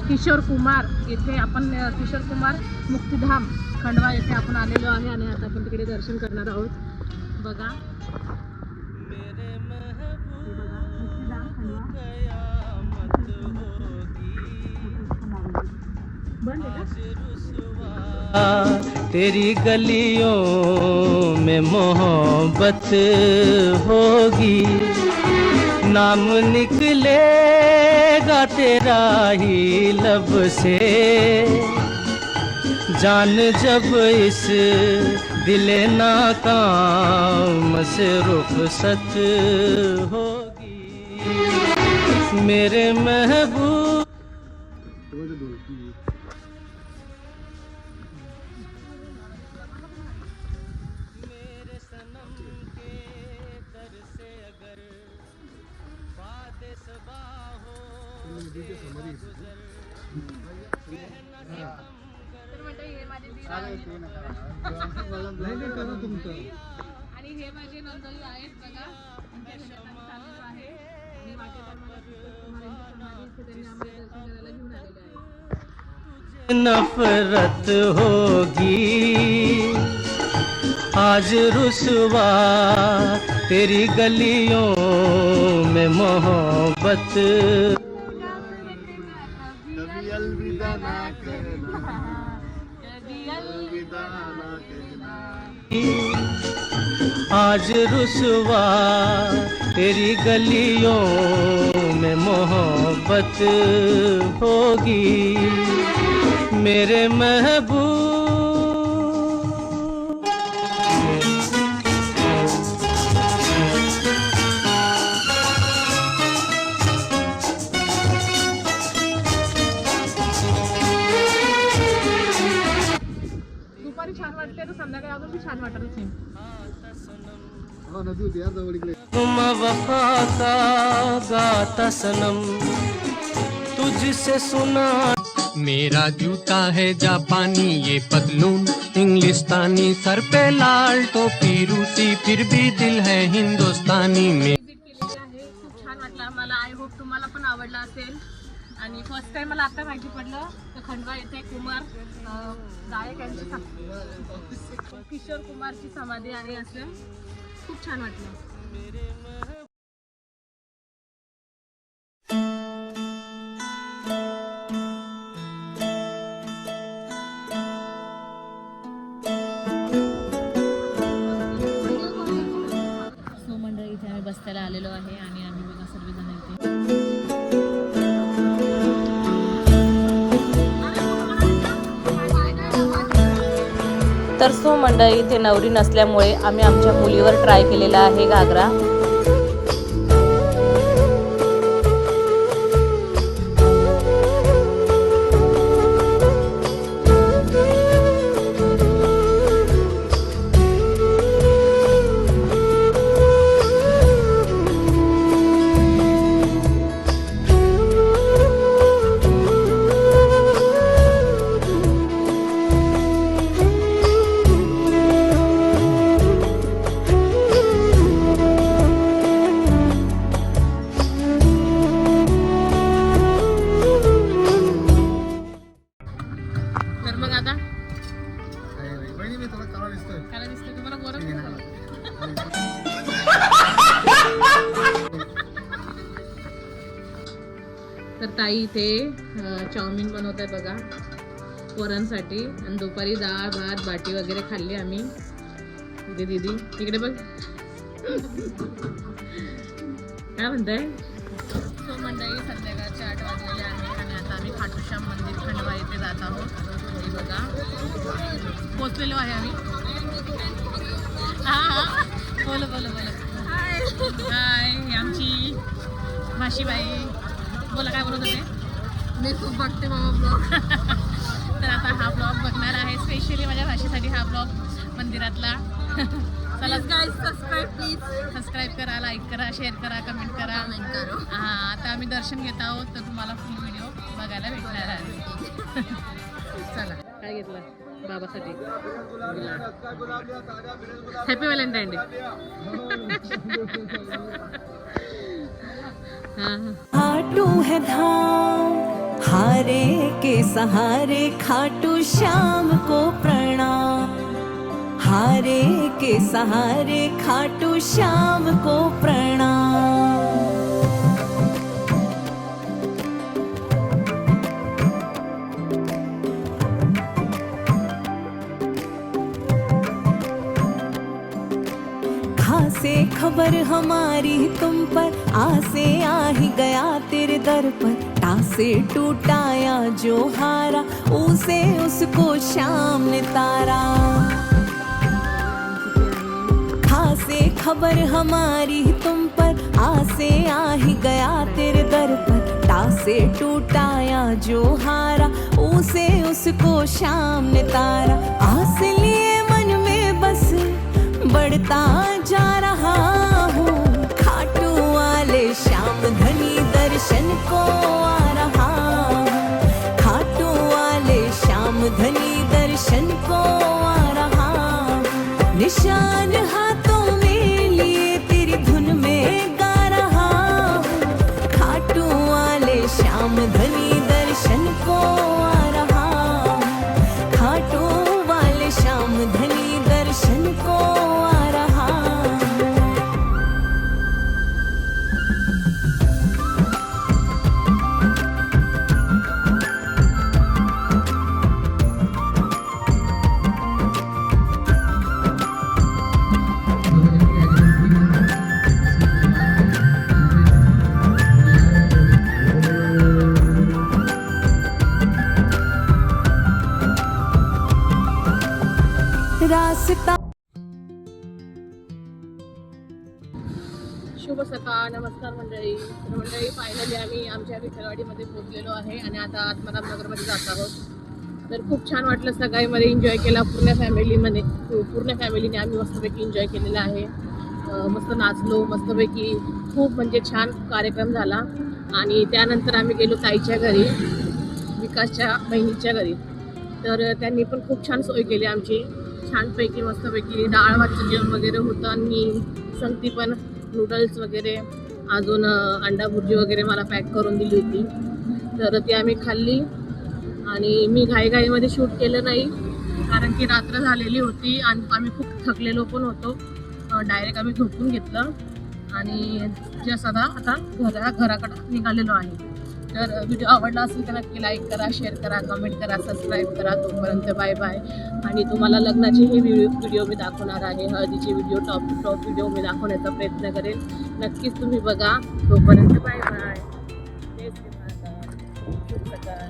किशोर कुमार येथे आपण किशोर कुमार मुक्तिधाम खंडवा येथे आपण आलेलो आहे आणि आता आपण तिकडे दर्शन करणार आहोत. बघा मुक्तिधाम खंडवा बंद आहे का? तेरी गलियों में मोहब्बत होगी, नाम निकलेगा तेरा ही लब से, जान जब इस दिले नाकाम से रुखसत होगी मेरे महबूब. आणि हे माझे नंदोली आहेत बघा. आहे आणि वाटेत त्यांनी आम्हाला दर्शन करायला घेऊन आलेले आहे. नफरत होगी आज रुसवा तेरी गलियों में मोहब्बत. आज रुसवा तेरी गलियों में मोहब्बत होगी मेरे महबूब. दुपारी छान वाटते तर संध्याकाळी अजून छान वाटत नाही. तुम वफा का गाता सनम तुझसे सुना. मेरा जूता है जापानी, ये पतलून इंग्लिस्तानी, सर पे लाल टोपी रूसी, फिर भी दिल है हिंदुस्तानी में. खूप छान वाटलं मला. आय होप तुम्हाला पण आवडला असेल. आणि फर्स्ट टाइम मला आता माहिती पडलं तर खंडवा येथे कुमार गायक यांची किशोर कुमारची समाधी आहे असं. खूप छान वाटलं. सो मंडळी इथे आम्ही बसत्याला आलेलो आहे आणि आम्ही बघा सर्वजण इथे तर सो मंडळी इथे नवरी नसल्यामुळे आम्ही आमच्या मुलीवर ट्राय केलेला आहे घागरा. तर ताई इथे चाऊमिन बनवत आहे बघा पोरांसाठी. आणि दुपारी डाळ भात बाटी वगैरे खाल्ली आम्ही. इथे दीदी इकडे बघ काय म्हणताय. सो मंडळी संध्याकाळचे 8 वाजलेले आहे आणि आता आम्ही खाटूश्याम मंदिर खंडवा येथे जात आहोत. हे बघा पोचलेलो आहे आम्ही. हा बोलो बोलो बोलो. हाय हाय आमची भाशीबाई. बोला काय बोलत होते. मी खूप बघते बाबा ब्लॉग. तर आता हा ब्लॉग बघणार आहे स्पेशली माझ्या भाषेसाठी हा ब्लॉग मंदिरातला. चला गाइस सबस्क्राईब करा, लाईक करा, शेअर करा, कमेंट करा. हां आता आम्ही दर्शन घेत आहोत तर तुम्हाला फुल व्हिडिओ बघायला भेटणार आहे. चला काय घेतलं बाबासाठी. Happy Valentine day. आटू है धाम हारे के सहारे खाटू श्याम को प्रणाम, हारे के सहारे खाटू श्याम को प्रणाम। खासे खबर हमारी तुम पर, आसे आ ही गया तेरे दर पर। टासे टूटाया जो हारा, उसे उसको श्याम ने तारा। खासे खबर हमारी तुम पर, आसे आ ही गया तेरे दर पर। टासे टूटाया जो हारा, उसे उसको श्याम ने तारा। आस लिए मन में बस बढ़ता जा रहा हूँ, खाटू वाले श्याम धनी दर्शन को आ रहा हूँ। खाटू वाले श्याम धनी दर्शन को आ रहा हूँ। निशान हाथों में लिए तेरी धुन में गा रहा हूँ। खाटू वाले श्याम धनी दर्शन को आ रहा हूँ। खाटू वाले श्याम धनी दर्शन को आ रहा हूँ। रास्ता शुभ सकाळ, नमस्कार मंडळी. तर मंडळी फायनली आम्ही आमच्या विठ्ठलवाडीमध्ये पोहोचलेलो आहे आणि आता आत्माराम नगरमध्ये जात आहोत. तर खूप छान वाटलं, सकाळीमध्ये एन्जॉय केला पूर्ण फॅमिलीने आम्ही मस्तपैकी एन्जॉय केलेला आहे. मस्त नाचलो मस्तपैकी, खूप म्हणजे छान कार्यक्रम झाला. आणि त्यानंतर आम्ही गेलो ताईच्या घरी, विकासच्या बहिणीच्या घरी. तर त्यांनी पण खूप छान सोय केली आमची, छानपैकी मस्तपैकी डाळ भातचं जेवण वगैरे होतं आणि संगती पण नूडल्स वगैरे, अजून अंडा भुर्जी वगैरे मला पॅक करून दिली होती. तर ती आम्ही खाल्ली आणि मी घाईघाईमध्ये शूट केलं नाही, कारण की रात्र झालेली होती आणि आम्ही खूप थकलेलो पण होतो. डायरेक्ट आम्ही झोपून घेतलं आणि जस्ट आता घराकडं निघालेलो आहे. तर व्हिडिओ आवडला असेल तर नक्की लाईक करा, शेअर करा, कमेंट करा, सबस्क्राईब करा. तोपर्यंत बाय बाय. आणि तुम्हाला लग्नाचे हे व्हिडिओ मी दाखवणार आहे, हळदीचे व्हिडिओ, टॉप व्हिडिओ मी दाखवण्याचा प्रयत्न करेन. नक्कीच तुम्ही बघा. तोपर्यंत बाय बाय. जय श्री महाराज. शुभ सकाळ.